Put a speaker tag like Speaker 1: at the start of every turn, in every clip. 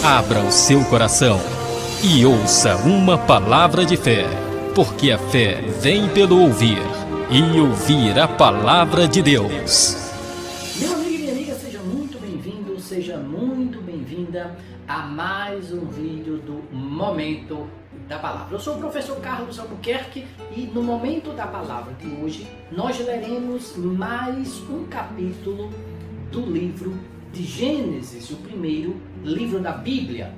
Speaker 1: Abra o seu coração e ouça uma palavra de fé, porque a fé vem pelo ouvir, e ouvir a palavra de Deus.
Speaker 2: Meu amigo e minha amiga, seja muito bem-vindo, seja muito bem-vinda a mais um vídeo do Momento da Palavra. Eu sou o professor Carlos Albuquerque e no Momento da Palavra de hoje nós leremos mais um capítulo do livro de Gênesis, o primeiro livro da Bíblia.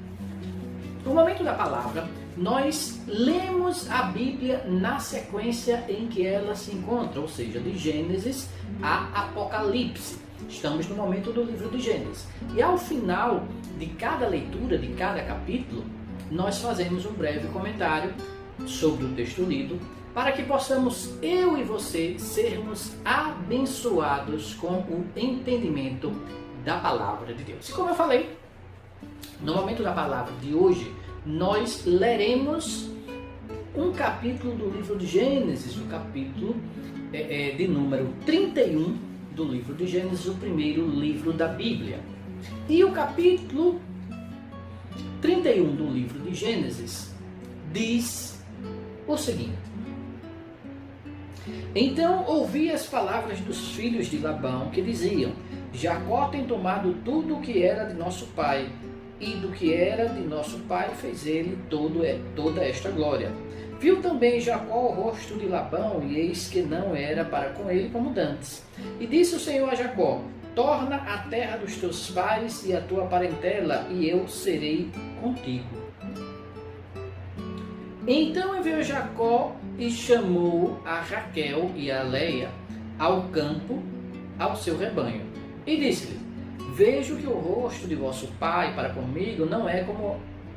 Speaker 2: No Momento da Palavra, nós lemos a Bíblia na sequência em que ela se encontra, ou seja, de Gênesis a Apocalipse. Estamos no momento do livro de Gênesis. E ao final de cada leitura, de cada capítulo, nós fazemos um breve comentário sobre o texto lido, para que possamos, eu e você, sermos abençoados com o entendimento da palavra de Deus. E como eu falei, no Momento da Palavra de hoje, nós leremos um capítulo do livro de Gênesis, o capítulo de número 31 do livro de Gênesis, o primeiro livro da Bíblia. E o capítulo 31 do livro de Gênesis diz o seguinte: Então ouvi as palavras dos filhos de Labão que diziam: Jacó tem tomado tudo o que era de nosso pai, e do que era de nosso pai fez ele toda esta glória. Viu também Jacó o rosto de Labão, e eis que não era para com ele como dantes. E disse o Senhor a Jacó: Torna a terra dos teus pais e a tua parentela, e eu serei contigo. Então enviou Jacó e chamou a Raquel e a Leia ao campo, ao seu rebanho, e disse-lhe: Vejo que o rosto de vosso pai para comigo não é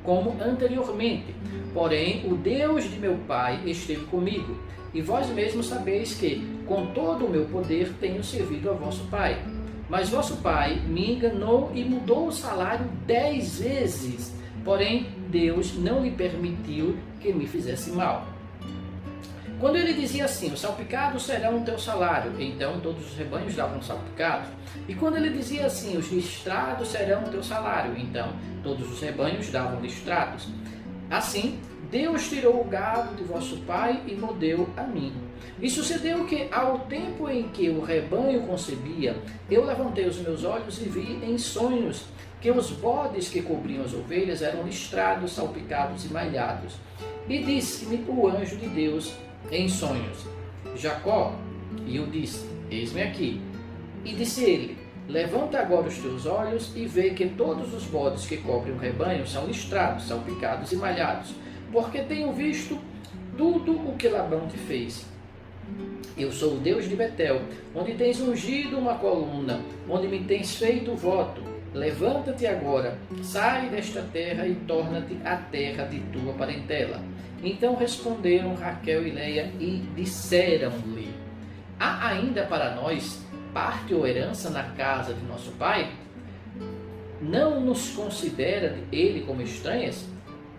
Speaker 2: como anteriormente, porém o Deus de meu pai esteve comigo, e vós mesmos sabeis que, com todo o meu poder, tenho servido a vosso pai. Mas vosso pai me enganou e mudou o salário 10 vezes, porém Deus não lhe permitiu que me fizesse mal. Quando ele dizia assim: os salpicados serão o teu salário, então todos os rebanhos davam salpicados. E quando ele dizia assim: os listrados serão o teu salário, então todos os rebanhos davam listrados. Assim, Deus tirou o gado de vosso pai e mo deu a mim. E sucedeu que, ao tempo em que o rebanho concebia, eu levantei os meus olhos e vi em sonhos que os bodes que cobriam as ovelhas eram listrados, salpicados e malhados. E disse-me o anjo de Deus em sonhos: Jacó. E eu disse: Eis-me aqui. E disse ele: Levanta agora os teus olhos e vê que todos os bodes que cobrem o rebanho são listrados, salpicados e malhados, porque tenho visto tudo o que Labão te fez. Eu sou o Deus de Betel, onde tens ungido uma coluna, onde me tens feito voto. Levanta-te agora, sai desta terra e torna-te a terra de tua parentela. Então responderam Raquel e Leia e disseram-lhe: Há ainda para nós parte ou herança na casa de nosso pai? Não nos considera ele como estranhas?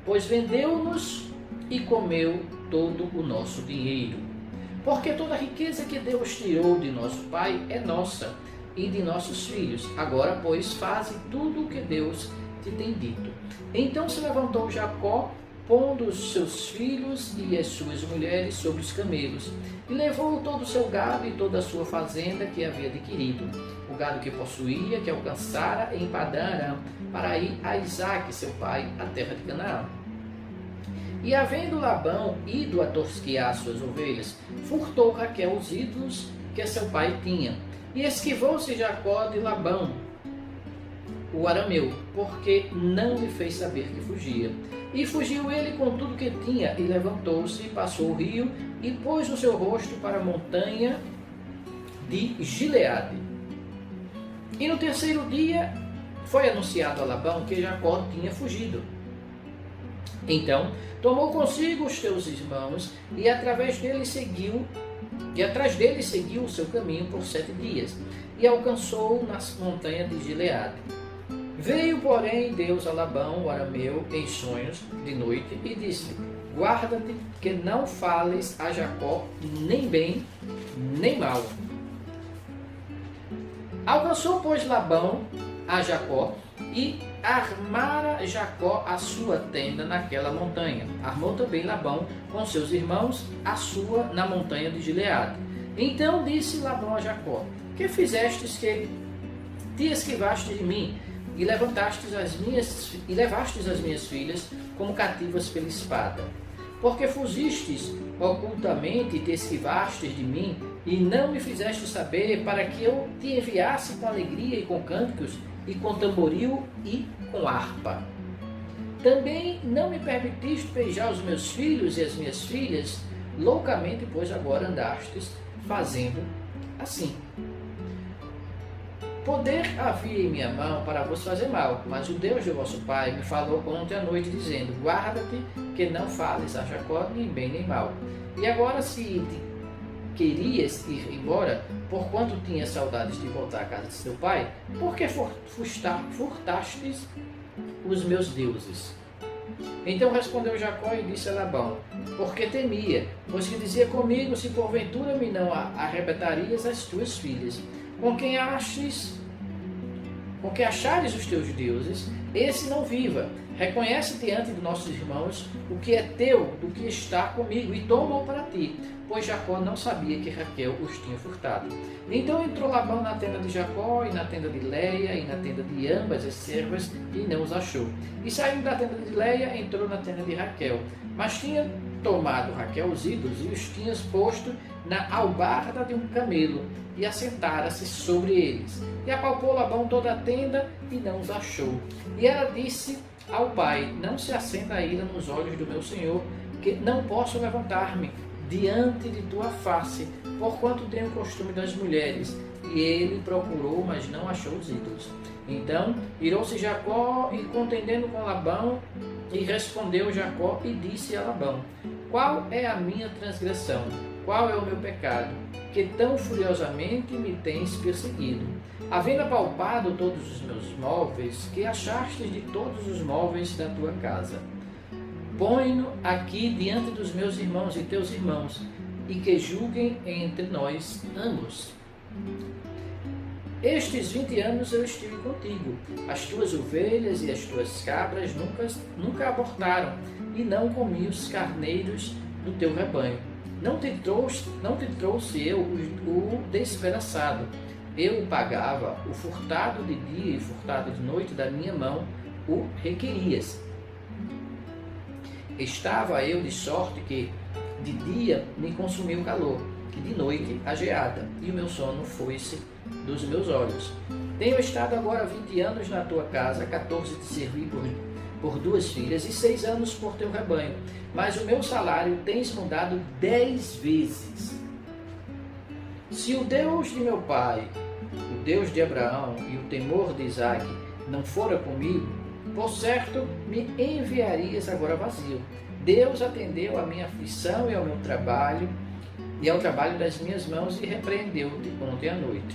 Speaker 2: Pois vendeu-nos e comeu todo o nosso dinheiro. Porque toda a riqueza que Deus tirou de nosso pai é nossa e de nossos filhos. Agora, pois, faze tudo o que Deus te tem dito. Então se levantou Jacó, pondo os seus filhos e as suas mulheres sobre os camelos, e levou todo o seu gado e toda a sua fazenda que havia adquirido, o gado que possuía, que alcançara em Padã-Arã, para ir a Isaque, seu pai, à terra de Canaã. E havendo Labão ido a tosquiar suas ovelhas, furtou Raquel os ídolos que seu pai tinha, e esquivou-se Jacó de Labão, o arameu, porque não lhe fez saber que fugia. E fugiu ele com tudo que tinha, e levantou-se, passou o rio, e pôs o seu rosto para a montanha de Gileade. E no terceiro dia foi anunciado a Labão que Jacó tinha fugido. Então tomou consigo os seus irmãos, e atrás dele seguiu o seu caminho por 7 dias, e alcançou nas montanhas de Gileade. Veio, porém, Deus a Labão, o arameu, em sonhos de noite, e disse: Guarda-te que não fales a Jacó nem bem, nem mal. Alcançou, pois, Labão a Jacó, e armara Jacó a sua tenda naquela montanha. Armou também Labão com seus irmãos a sua na montanha de Gileade. Então disse Labão a Jacó: que fizestes que te esquivaste de mim e levastes as minhas filhas como cativas pela espada? Porque fugistes ocultamente e te esquivastes de mim e não me fizeste saber, para que eu te enviasse com alegria e com cânticos e com tamboril e com harpa. Também não me permitiste beijar os meus filhos e as minhas filhas loucamente, pois agora andastes fazendo assim. Poder havia em minha mão para vos fazer mal, mas o Deus de vosso pai me falou ontem à noite, dizendo: guarda-te que não fales a Jacó nem bem nem mal. E agora, se querias ir embora, porquanto tinhas saudades de voltar à casa de teu pai, por que furtastes os meus deuses? Então respondeu Jacó e disse a Labão: porque temia, pois que dizia comigo: se porventura me não arrebentarias as tuas filhas, com quem achares os teus deuses, esse não viva. Reconhece diante de nossos irmãos o que é teu do que está comigo, e toma-o para ti, pois Jacó não sabia que Raquel os tinha furtado. Então entrou Labão na tenda de Jacó, e na tenda de Leia, e na tenda de ambas as servas, e não os achou. E saindo da tenda de Leia, entrou na tenda de Raquel, mas tinha tomado Raquel os ídolos e os tinha posto na albarda de um camelo, e assentara-se sobre eles. E apalpou Labão toda a tenda, e não os achou. E ela disse ao pai: não se acenda a ira nos olhos do meu senhor, que não posso levantar-me diante de tua face, porquanto tenho o costume das mulheres. E ele procurou, mas não achou os ídolos. Então irou-se Jacó, e contendendo com Labão, e respondeu Jacó e disse a Labão: qual é a minha transgressão? Qual é o meu pecado, que tão furiosamente me tens perseguido? Havendo apalpado todos os meus móveis, que achaste de todos os móveis da tua casa? Põe-no aqui diante dos meus irmãos e teus irmãos, e que julguem entre nós ambos. Estes 20 anos eu estive contigo. As tuas ovelhas e as tuas cabras nunca abortaram, e não comi os carneiros do teu rebanho. Não te trouxe eu o despedaçado. Eu o pagava, o furtado de dia e furtado de noite da minha mão o requerias. Estava eu de sorte que de dia me consumiu o calor, e de noite a geada, e o meu sono foi-se dos meus olhos. Tenho estado agora 20 anos na tua casa, 14 te servi por 2 filhas e 6 anos por teu rebanho, mas o meu salário tens mudado 10 vezes. Se o Deus de meu pai, o Deus de Abraão e o temor de Isaque não fora comigo, por certo me enviarias agora vazio. Deus atendeu à minha aflição e ao meu trabalho, e ao trabalho das minhas mãos, e repreendeu-te ontem à noite.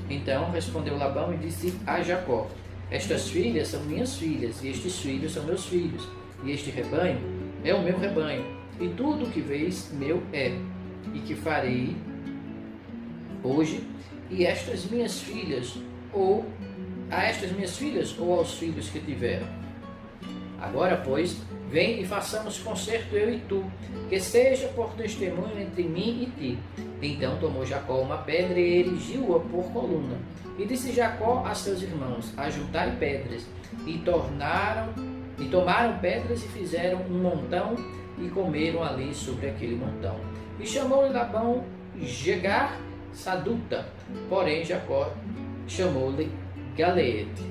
Speaker 2: Então respondeu Labão e disse a Jacó: estas filhas são minhas filhas, e estes filhos são meus filhos, e este rebanho é o meu rebanho, e tudo o que vês meu é, e que farei hoje, e estas minhas filhas, ou a estas minhas filhas, ou aos filhos que tiveram. Agora, pois, vem e façamos concerto eu e tu, que seja por testemunho entre mim e ti. Então tomou Jacó uma pedra e erigiu-a por coluna. E disse Jacó a seus irmãos: ajuntai pedras. E tomaram pedras e fizeram um montão, e comeram ali sobre aquele montão. E chamou-lhe Labão Jegar Saduta, porém Jacó chamou-lhe Galeede.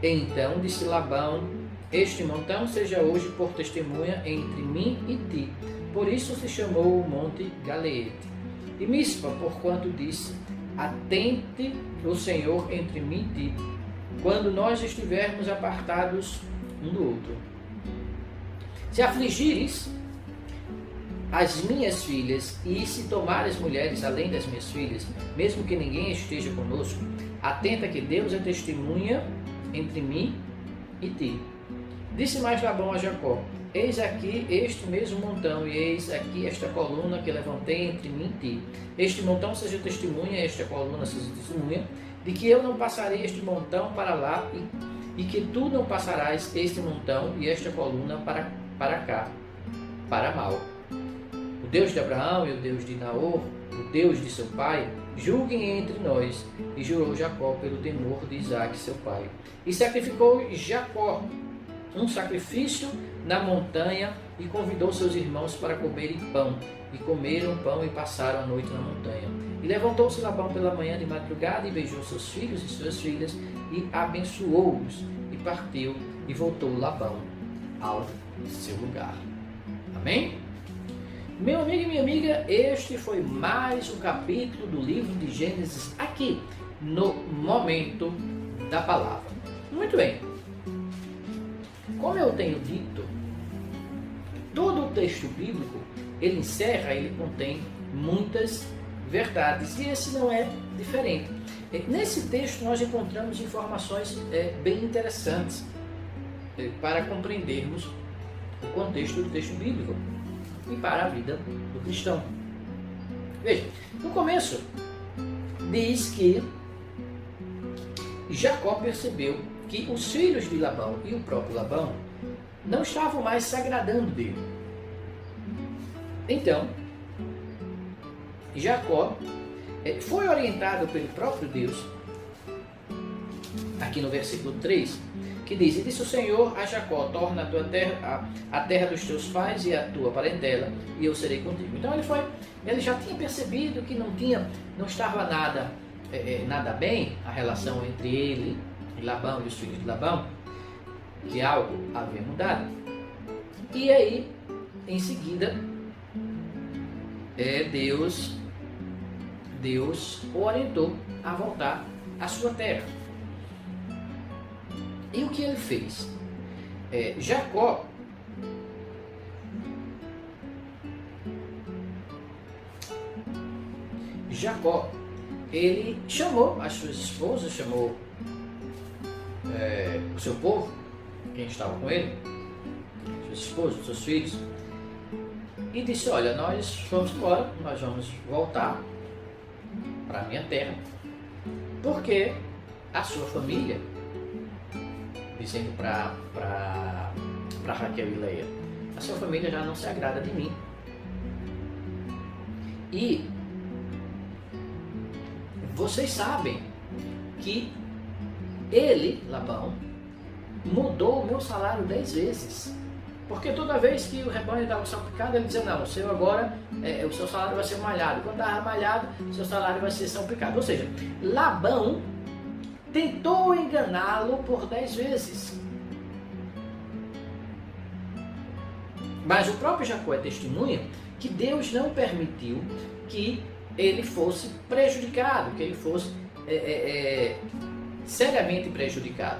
Speaker 2: Então disse Labão: este montão seja hoje por testemunha entre mim e ti. Por isso se chamou o monte Galeede. E Mispa, porquanto disse: atente o Senhor entre mim e ti, quando nós estivermos apartados um do outro. Se afligires as minhas filhas, e se tomares mulheres além das minhas filhas, mesmo que ninguém esteja conosco, atenta que Deus é testemunha entre mim e ti. Disse mais Labão a Jacó: eis aqui este mesmo montão, e eis aqui esta coluna que levantei entre mim e ti. Este montão seja testemunha, esta coluna seja testemunha, de que eu não passarei este montão para lá, e que tu não passarás este montão e esta coluna para cá, para mal. O Deus de Abraão e o Deus de Naor, o Deus de seu pai, julguem entre nós. E jurou Jacó pelo temor de Isaque, seu pai. E sacrificou Jacó um sacrifício na montanha e convidou seus irmãos para comerem pão. E comeram pão e passaram a noite na montanha. E levantou-se Labão pela manhã de madrugada e beijou seus filhos e suas filhas e abençoou-os. E partiu e voltou Labão ao seu lugar. Amém? Meu amigo e minha amiga, este foi mais um capítulo do livro de Gênesis aqui no Momento da Palavra. Muito bem. Como eu tenho dito, todo o texto bíblico, ele encerra, ele contém muitas verdades, e esse não é diferente. Nesse texto nós encontramos informações bem interessantes para compreendermos o contexto do texto bíblico e para a vida do cristão. Veja, no começo diz que Jacó percebeu que os filhos de Labão e o próprio Labão não estavam mais se agradando dele. Então, Jacó foi orientado pelo próprio Deus, aqui no versículo 3, que diz: e disse o Senhor a Jacó: torna a tua terra, a terra dos teus pais e a tua parentela, e eu serei contigo. Então ele já tinha percebido que não estava nada bem a relação entre ele e Labão e os filhos de Labão, que algo havia mudado. E aí, em seguida, Deus o orientou a voltar à sua terra. E o que ele fez? Jacó ele chamou as suas esposas, chamou o seu povo, quem estava com ele, suas esposas, seus filhos, e disse: olha, nós vamos embora, nós vamos voltar para a minha terra, porque a sua família, dizendo para Raquel e Leia, a sua família já não se agrada de mim. E vocês sabem que ele, Labão, mudou o meu salário 10 vezes. Porque toda vez que o rebanho dava salpicado, ele dizia: não, o seu agora, o seu salário vai ser malhado. Quando estava malhado, o seu salário vai ser salpicado. Ou seja, Labão tentou enganá-lo por 10 vezes. Mas o próprio Jacó é testemunha que Deus não permitiu que ele fosse prejudicado, que ele fosse seriamente prejudicado.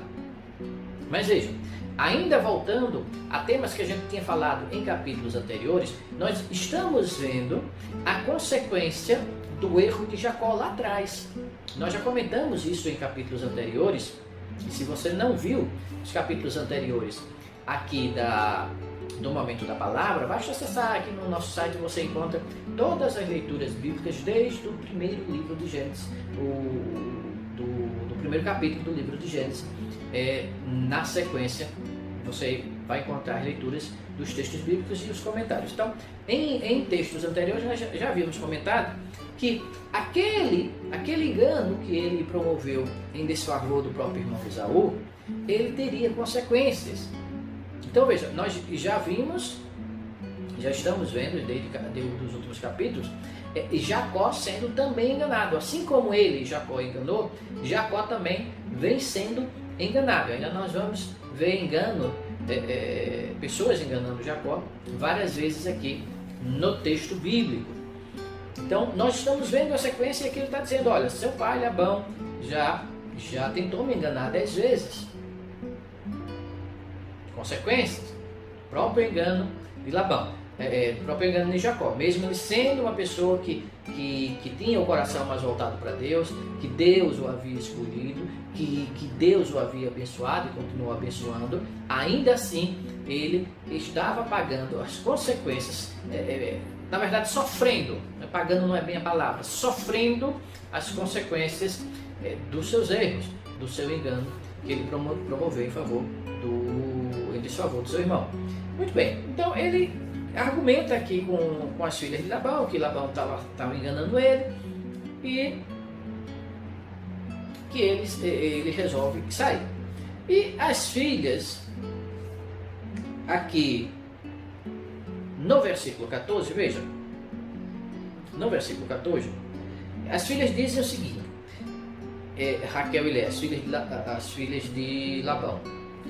Speaker 2: Mas veja, ainda voltando a temas que a gente tinha falado em capítulos anteriores, nós estamos vendo a consequência do erro de Jacó lá atrás. Nós já comentamos isso em capítulos anteriores, e se você não viu os capítulos anteriores aqui do Momento da Palavra, basta acessar aqui no nosso site, você encontra todas as leituras bíblicas desde o primeiro livro de Gênesis, do primeiro capítulo do livro de Gênesis. Na sequência, você vai encontrar as leituras dos textos bíblicos e os comentários. Então, em textos anteriores, nós já havíamos comentado que aquele engano que ele promoveu em desfavor do próprio irmão Esaú, ele teria consequências. Então veja, nós já estamos vendo desde os últimos capítulos, Jacó sendo também enganado. Assim como ele, Jacó, enganou, Jacó também vem sendo enganado. Ainda nós vamos ver engano, pessoas enganando Jacó várias vezes aqui no texto bíblico. Então nós estamos vendo a sequência que ele está dizendo: olha, seu pai Labão já tentou me enganar 10 vezes. Consequências, próprio engano de Labão. próprio engano de Jacó, mesmo ele sendo uma pessoa que tinha o coração mais voltado para Deus, que Deus o havia escolhido, que Deus o havia abençoado e continuou abençoando, ainda assim ele estava pagando as consequências, na verdade sofrendo, pagando não é bem a palavra, sofrendo as consequências dos seus erros, do seu engano que ele promoveu em favor em desfavor do seu irmão. Muito bem, então ele argumenta aqui com as filhas de Labão, que Labão estava enganando ele, e que ele resolve sair. E as filhas, aqui no versículo 14, veja, no versículo 14, as filhas dizem o seguinte, Raquel e Léa, as filhas de Labão,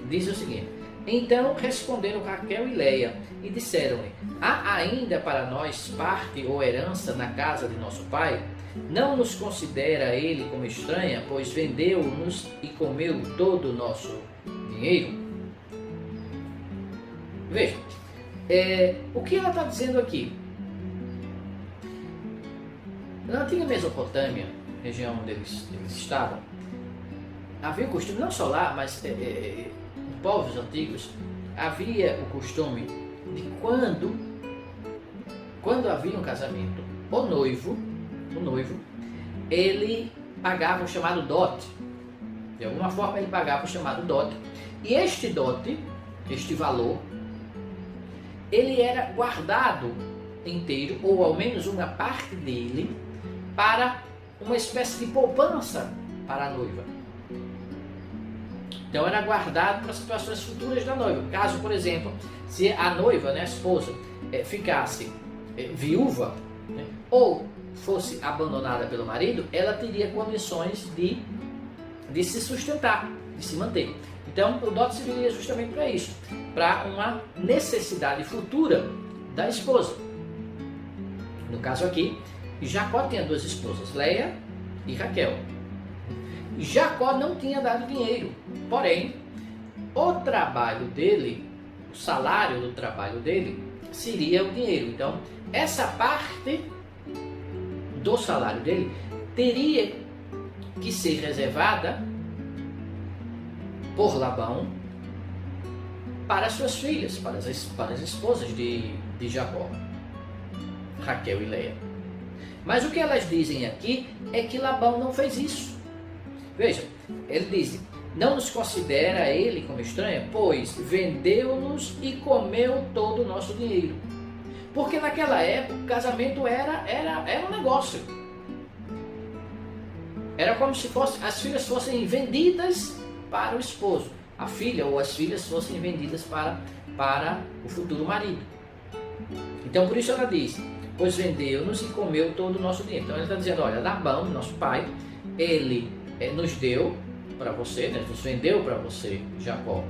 Speaker 2: dizem o seguinte: então responderam Raquel e Léa e disseram-lhe: há ainda para nós parte ou herança na casa de nosso pai? Não nos considera ele como estranha, pois vendeu-nos e comeu todo o nosso dinheiro? Veja, o que ela está dizendo aqui? Na antiga Mesopotâmia, região onde eles estavam, havia o costume, não só lá, mas povos antigos, havia o costume de quando havia um casamento, o noivo, ele pagava o chamado dote. De alguma forma ele pagava o chamado dote. E este dote, este valor, ele era guardado inteiro, ou ao menos uma parte dele, para uma espécie de poupança para a noiva. Então era guardado para situações futuras da noiva. Caso, por exemplo, se a noiva, a esposa, ficasse viúva, ou fosse abandonada pelo marido, ela teria condições de se sustentar, de se manter. Então o dote serviria justamente para isso, para uma necessidade futura da esposa. No caso aqui, Jacó tinha duas esposas, Léa e Raquel. Jacó não tinha dado dinheiro, porém, o trabalho dele, o salário do trabalho dele, seria o dinheiro. Então, essa parte do salário dele teria que ser reservada por Labão para as suas filhas, para as esposas de Jacó, Raquel e Léa. Mas o que elas dizem aqui é que Labão não fez isso. Veja, ele diz: não nos considera ele como estranha, pois vendeu-nos e comeu todo o nosso dinheiro. Porque naquela época o casamento era um negócio. Era como se as filhas fossem vendidas para o esposo. A filha ou as filhas fossem vendidas para o futuro marido. Então por isso ela diz: pois vendeu-nos e comeu todo o nosso dinheiro. Então ele está dizendo: olha, Labão, nosso pai, ele nos deu para você, nos vendeu para você, Jacó,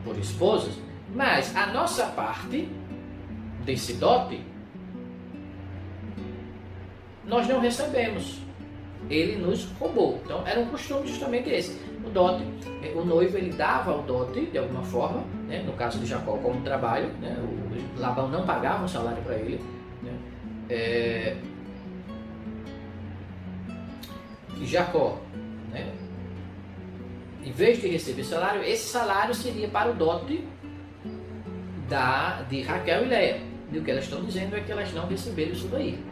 Speaker 2: por esposas, mas a nossa parte desse dote nós não recebemos. Ele nos roubou. Então era um costume justamente esse. O dote, o noivo ele dava o dote de alguma forma, no caso de Jacó como trabalho, o Labão não pagava um salário para ele, e Jacó, em vez de receber salário, esse salário seria para o dote de Raquel e Léa. E o que elas estão dizendo é que elas não receberam isso daí.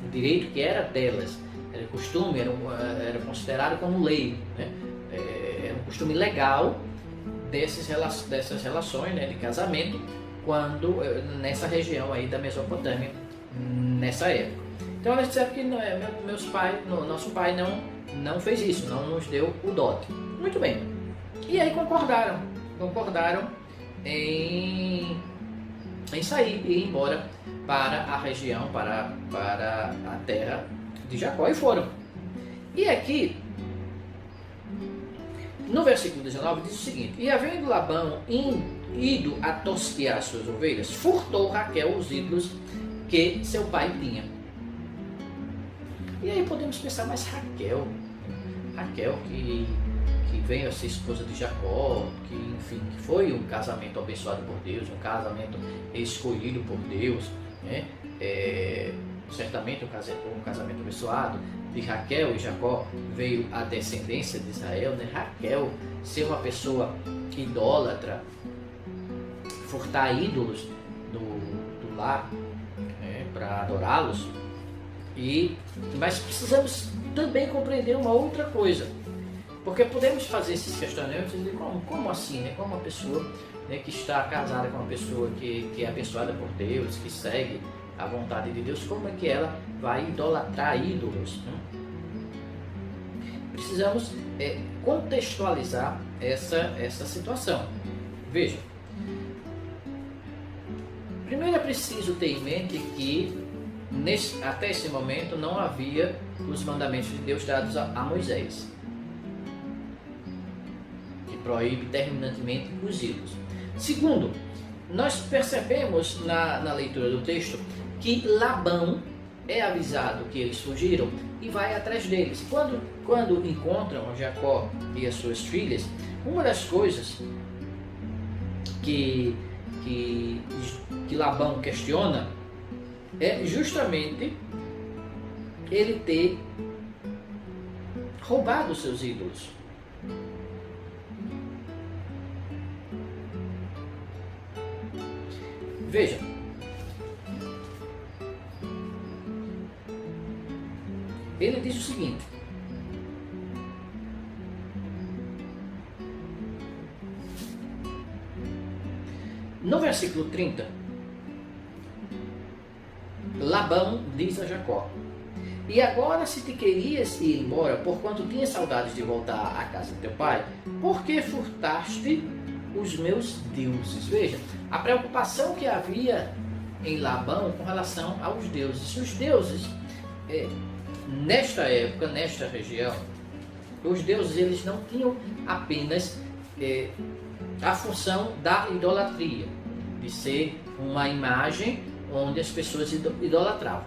Speaker 2: O direito que era delas, era costume, era considerado como lei, era um costume legal dessas relações de casamento, quando nessa região aí da Mesopotâmia, nessa época. Então elas disseram que nosso pai não fez isso, não nos deu o dote. Muito bem. E aí concordaram em sair e ir embora para a região, para a terra de Jacó, e foram. E aqui, no versículo 19, diz o seguinte: e havendo Labão ido a tosquear suas ovelhas, furtou Raquel os ídolos que seu pai tinha. E aí podemos pensar, mas Raquel que que veio a ser esposa de Jacó, que enfim, que foi um casamento abençoado por Deus, um casamento escolhido por Deus, né? Certamente um casamento abençoado. De Raquel e Jacó veio a descendência de Israel, né? Raquel ser uma pessoa idólatra, furtar ídolos do lar, né? Para adorá-los. Mas precisamos também compreender uma outra coisa, porque podemos fazer esses questionamentos e dizer, como assim, né? Como uma pessoa, né, que está casada com uma pessoa que é abençoada por Deus, que segue a vontade de Deus, como é que ela vai idolatrar ídolos, né? Precisamos contextualizar essa situação. Veja, primeiro é preciso ter em mente que até esse momento não havia os mandamentos de Deus dados a Moisés, que proíbe terminantemente os ídolos. Segundo, nós percebemos na leitura do texto que Labão é avisado que eles fugiram e vai atrás deles. Quando encontram Jacó e as suas filhas, uma das coisas que Labão questiona é justamente ele ter roubado seus ídolos. Veja, ele diz o seguinte: no versículo 30, Labão diz a Jacó: e agora, se te querias ir embora, porquanto tinhas saudades de voltar à casa de teu pai, por que furtaste os meus deuses? Veja, a preocupação que havia em Labão com relação aos deuses. Os deuses, nesta época, nesta região, os deuses eles não tinham apenas a função da idolatria, de ser uma imagem onde as pessoas idolatravam.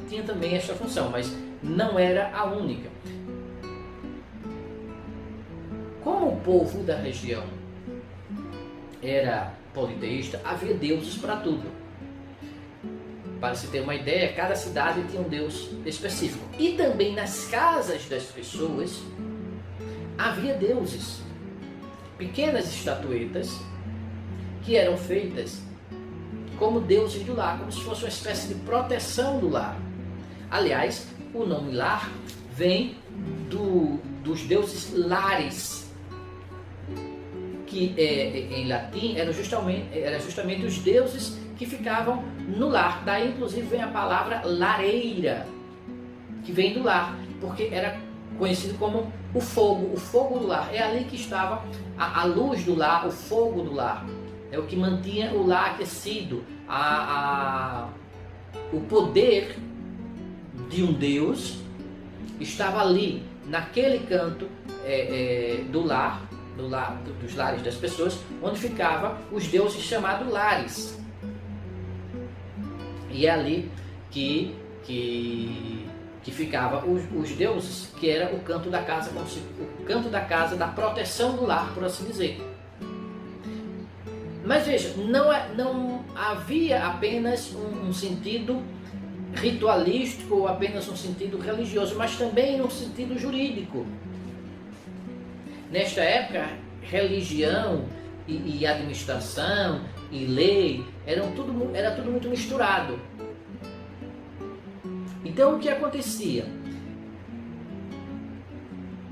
Speaker 2: Tinha também esta função, mas não era a única. Como o povo da região era politeísta, havia deuses para tudo. Para se ter uma ideia, cada cidade tinha um deus específico. E também nas casas das pessoas havia deuses. Pequenas estatuetas que eram feitas como deuses do lar, como se fosse uma espécie de proteção do lar. Aliás, o nome lar vem dos deuses lares, que em latim eram justamente os deuses que ficavam no lar. Daí, inclusive, vem a palavra lareira, que vem do lar, porque era conhecido como o fogo do lar. É ali que estava a luz do lar, o fogo do lar. É o que mantinha o lar aquecido. O poder de um Deus estava ali, naquele canto dos lares das pessoas, onde ficavam os deuses chamados lares. E é ali que ficavam os deuses, que era o canto da casa, o canto da casa da proteção do lar, por assim dizer. Mas veja, não havia apenas um sentido ritualístico ou apenas um sentido religioso, mas também um sentido jurídico. Nesta época, religião e administração e lei era tudo muito misturado. Então o que acontecia?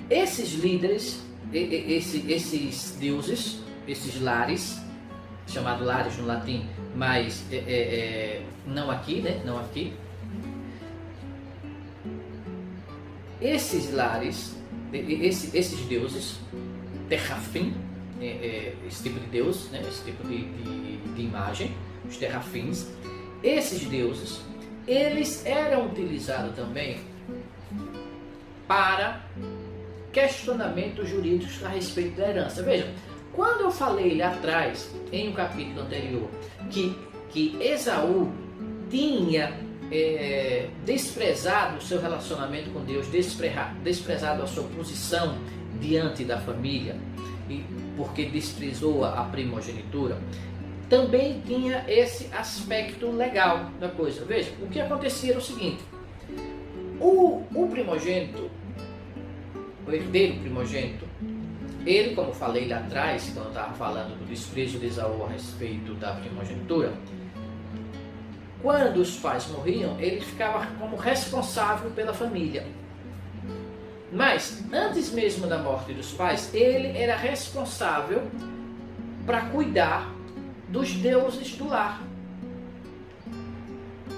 Speaker 2: Esses líderes, esses deuses, esses lares, chamado lares no latim, mas não aqui, né? Não aqui. Esses lares, esses deuses, terrafim, esse tipo de deus, né? Esse tipo de imagem, os terrafins, esses deuses, eles eram utilizados também para questionamentos jurídicos a respeito da herança. Vejam, quando eu falei lá atrás, em um capítulo anterior, que Esaú tinha desprezado o seu relacionamento com Deus, desprezado a sua posição diante da família, e porque desprezou a primogenitura, também tinha esse aspecto legal da coisa. Veja, o que acontecia era o seguinte: o primogênito, o herdeiro primogênito, ele, como falei lá atrás, quando eu estava falando do desprezo de Esaú a respeito da primogenitura, quando os pais morriam, ele ficava como responsável pela família. Mas, antes mesmo da morte dos pais, ele era responsável para cuidar dos deuses do lar.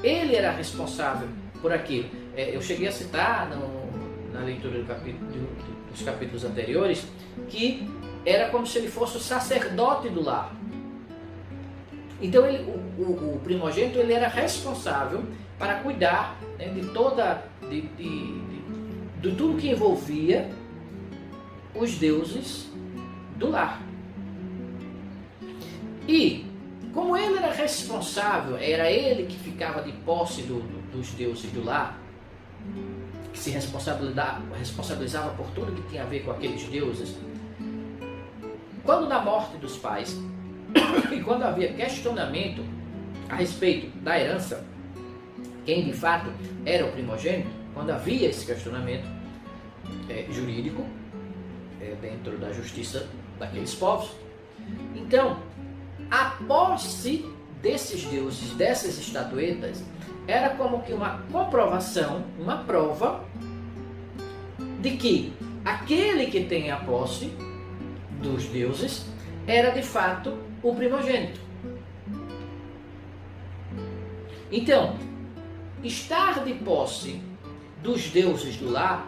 Speaker 2: Ele era responsável por aquilo. Eu cheguei a citar na leitura dos capítulos anteriores que era como se ele fosse o sacerdote do lar. Então o primogênito ele era responsável para cuidar, né, de toda de tudo que envolvia os deuses do lar. E como ele era responsável, era ele que ficava de posse dos deuses do lar, que se responsabilizava por tudo que tinha a ver com aqueles deuses. Quando na morte dos pais e quando havia questionamento a respeito da herança, quem de fato era o primogênito, quando havia esse questionamento jurídico dentro da justiça daqueles povos, então a posse desses deuses, dessas estatuetas, era como que uma comprovação, uma prova de que aquele que tem a posse dos deuses era de fato o primogênito. Então, estar de posse dos deuses do lar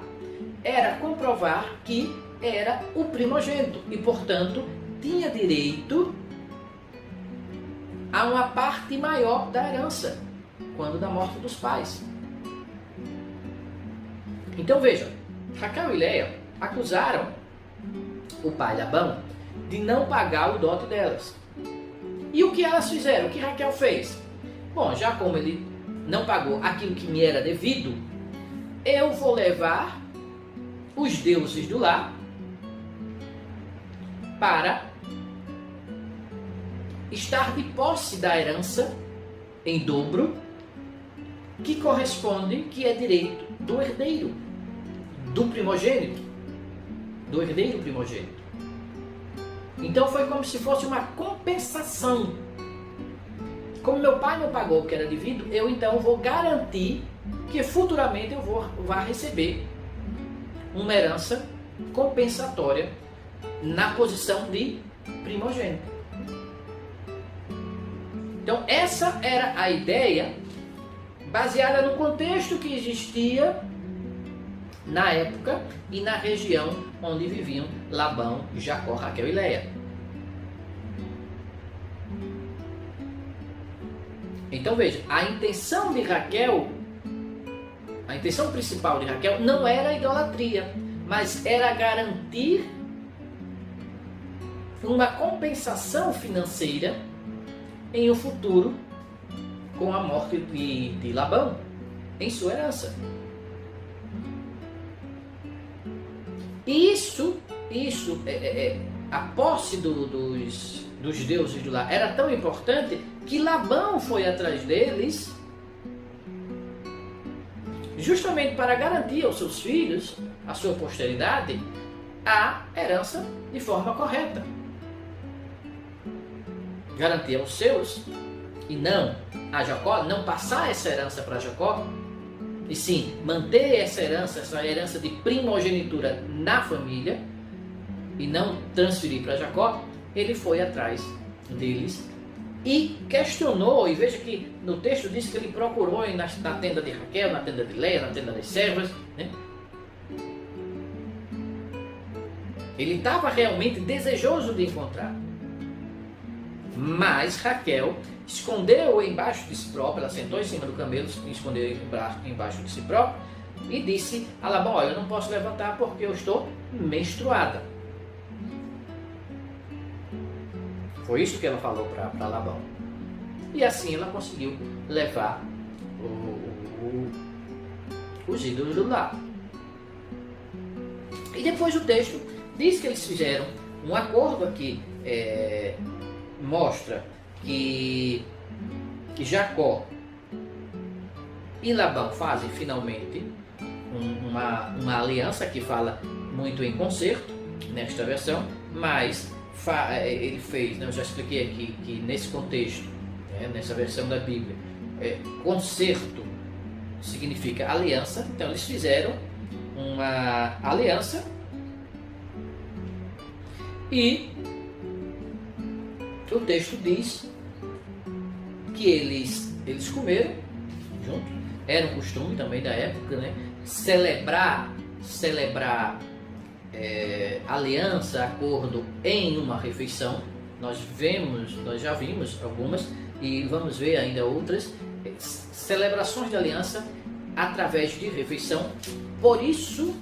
Speaker 2: era comprovar que era o primogênito e, portanto, tinha direito a uma parte maior da herança quando da morte dos pais. Então veja, Raquel e Leia acusaram o pai Labão de não pagar o dote delas. E o que elas fizeram? O que Raquel fez? Bom, já como ele não pagou aquilo que me era devido, eu vou levar os deuses do lar para estar de posse da herança em dobro, que corresponde, que é direito do herdeiro, do primogênito, do herdeiro primogênito. Então foi como se fosse uma compensação. Como meu pai não pagou o que era devido, eu então vou garantir que futuramente eu vá receber uma herança compensatória na posição de primogênito. Então essa era a ideia baseada no contexto que existia na época e na região onde viviam Labão, Jacó, Raquel e Leia. Então veja, a intenção de Raquel, a intenção principal de Raquel não era a idolatria, mas era garantir uma compensação financeira em um futuro com a morte de Labão em sua herança. Isso a posse dos deuses do lar era tão importante que Labão foi atrás deles justamente para garantir aos seus filhos, à sua posteridade, a herança de forma correta. Garantir aos seus e não a Jacó, não passar essa herança para Jacó, e sim manter essa herança de primogenitura na família e não transferir para Jacó. Ele foi atrás deles e questionou, e veja que no texto diz que ele procurou na tenda de Raquel, na tenda de Leia, na tenda das servas, né? Ele estava realmente desejoso de encontrar. Mas Raquel escondeu embaixo de si própria, ela sentou em cima do camelo, escondeu embaixo de si própria e disse a Labão: olha, eu não posso levantar porque eu estou menstruada. Foi isso que ela falou para Labão. E assim ela conseguiu levar os ídolos do lar. E depois o texto Diz que eles fizeram um acordo aqui, mostra que Jacó e Labão fazem finalmente uma aliança que fala muito em concerto nesta versão, mas ele fez, né, eu já expliquei aqui que nesse contexto, nessa versão da Bíblia, concerto significa aliança, então eles fizeram uma aliança e o texto diz que eles comeram junto, era um costume também da época, né? Celebrar aliança, acordo em uma refeição. Nós já vimos algumas e vamos ver ainda outras celebrações de aliança através de refeição. Por isso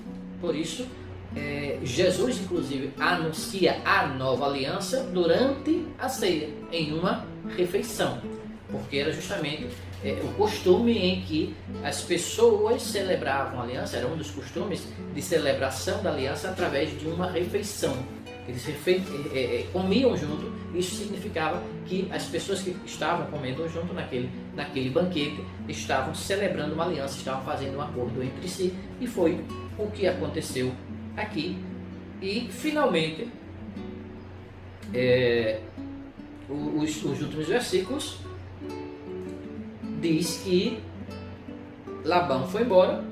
Speaker 2: Jesus inclusive anuncia a nova aliança durante a ceia, em uma refeição, porque era justamente o costume em que as pessoas celebravam a aliança, era um dos costumes de celebração da aliança através de uma refeição. Eles comiam junto, isso significava que as pessoas que estavam comendo junto naquele banquete estavam celebrando uma aliança, estavam fazendo um acordo entre si, e foi o que aconteceu aqui. E finalmente os últimos versículos diz que Labão foi embora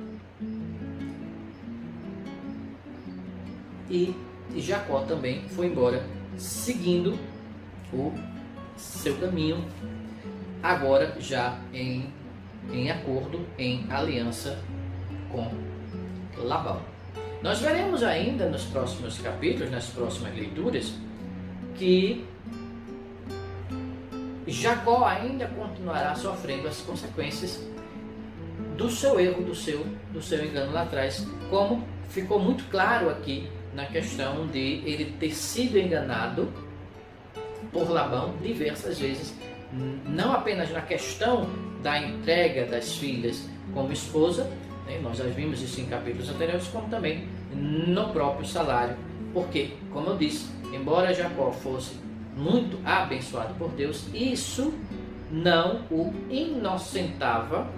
Speaker 2: e Jacó também foi embora, seguindo o seu caminho, agora já em acordo, em aliança com Labão. Nós veremos ainda nos próximos capítulos, nas próximas leituras, que Jacó ainda continuará sofrendo as consequências do seu erro, do seu engano lá atrás, como ficou muito claro aqui na questão de ele ter sido enganado por Labão diversas vezes, não apenas na questão da entrega das filhas como esposa, nós já vimos isso em capítulos anteriores, como também no próprio salário, porque, como eu disse, embora Jacó fosse muito abençoado por Deus, isso não o inocentava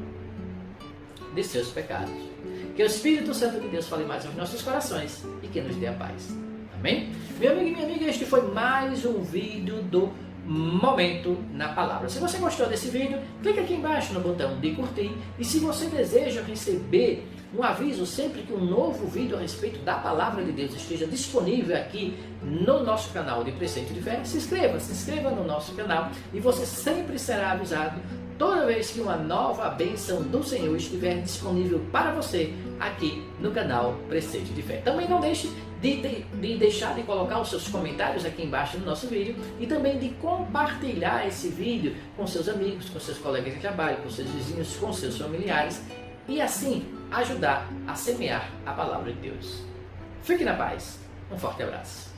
Speaker 2: de seus pecados. Que o Espírito Santo de Deus fale mais aos nossos corações e que nos dê a paz. Amém? Meu amigo e minha amiga, este foi mais um vídeo do Momento na Palavra. Se você gostou desse vídeo, clique aqui embaixo no botão de curtir, e se você deseja receber um aviso sempre que um novo vídeo a respeito da Palavra de Deus esteja disponível aqui no nosso canal de Preceito de Fé, se inscreva no nosso canal e você sempre será avisado toda vez que uma nova bênção do Senhor estiver disponível para você aqui no canal Preceito de Fé. Também não deixe de deixar de colocar os seus comentários aqui embaixo no nosso vídeo e também de compartilhar esse vídeo com seus amigos, com seus colegas de trabalho, com seus vizinhos, com seus familiares, e assim ajudar a semear a palavra de Deus. Fique na paz. Um forte abraço.